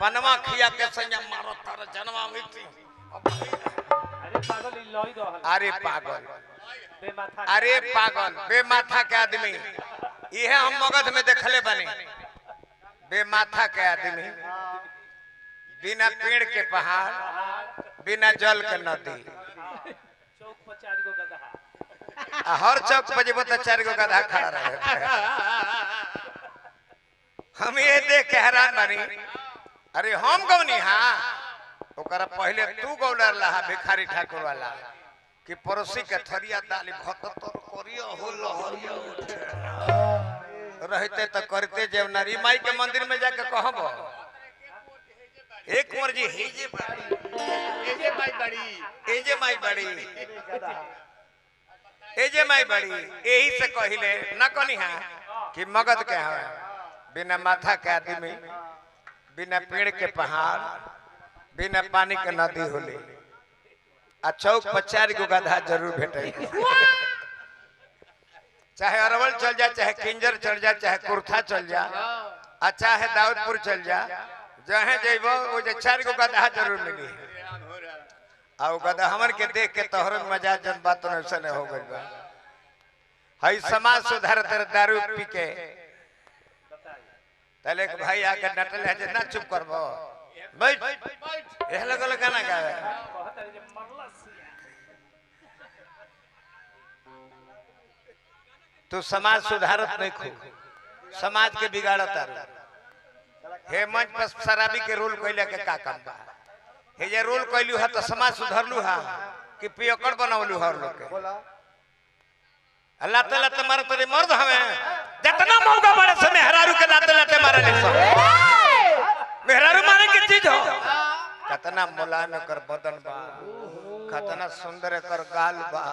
पनवा खिया के संयम मारो तार जनवा मिट्टी अरे पागल लई दो अरे पागल बेमाथा अरे पागल बेमाथा के आदमी ये हम मगध में देखले बने बेमाथा के आदमी बिना पेड़ के पहाड़ बिना जल के नदी चौक पर 4 गो गधा हर चौक पर जब 4 गो गधा खड़ा रहे हम ये देख के हैरान बनी अरे हम गौनी हाँ ओकरा पहले तू गौलर लहा भिखारी ठाकुर वाला कि पड़ोसी के थरिया डाली भततर करियो हो लहरिया उठे रहते तो करते जब नरी माई के मंदिर में जाके कहब एक कुंवर जी हेजे बाड़ी एजे माई बड़ी एजे माई बड़ी एजे माई बड़ी यही से कहिले न कनी हां कि मगध के हवे बिना माथा के आदमी बिना पेड़ के पहाड़ बिना पानी के नदी होले आ चौक पर 4 गो गधा जरूर भेटे चाहे अरवल चल जा चाहे किंजर चल जा चाहे कुर्था चल जा आ चाहे दाऊदपुर चल जा जहे जेबो वो 4 गो गधा जरूर मिली आ वो गधा हमर के देख के तोहर मजाज जन बात न सने हो गइल बा हई समाज सुधार तर दारू पी के तले के भाई आके डटल है जे ना चुप करबो बैठ एह लगल गाना गावे कहत जे मरला सिया तू समाज सुधारत नहीं खो समाज के बिगाड़त हे मंच पर शराबी के रोल कैले के का काम बा हे जे रोल कैलू है तो समाज सुधरलू है कि पियकड़ बनवलू हर लोग के अल्लाह ताला तुम्हारे तेरे मर्द हमें जितना मौका बड़े से मेहरारू के लाते लाते मारे ले सब मेहरारू मारे के चीज हो कितना मुलायम कर बदन बा कितना सुंदर कर गाल बा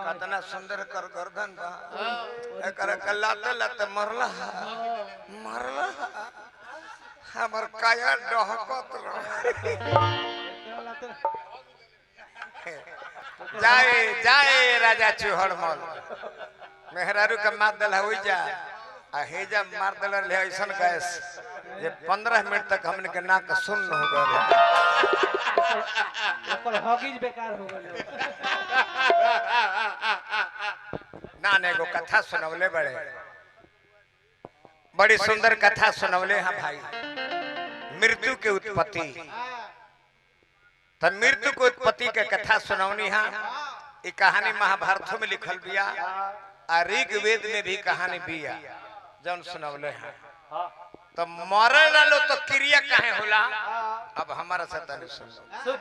कितना सुंदर कर गर्दन बा एकर के लाते लाते मरला मरला हमर काया डहकत रह जाए जाए राजा चूहड़मल मेहरारू के मार दल हो जा आ हेजा मार दल ले ऐसन गैस जे 15 मिनट तक हमने के नाक सुन हो गए ओकर हॉकीज बेकार हो गेल नाने को कथा सुनवले बड़े बड़ी सुंदर कथा सुनवले हां भाई मृत्यु के उत्पत्ति तो मृत्यु के उत्पत्ति के कथा सुनौनी हां ये कहानी महाभारत में लिखल बिया आ ऋग्वेद में भी कहानी बिया जौन सुनवले हां तो मरे वालो तो क्रिया काहे होला अब हमारा से तनी सुन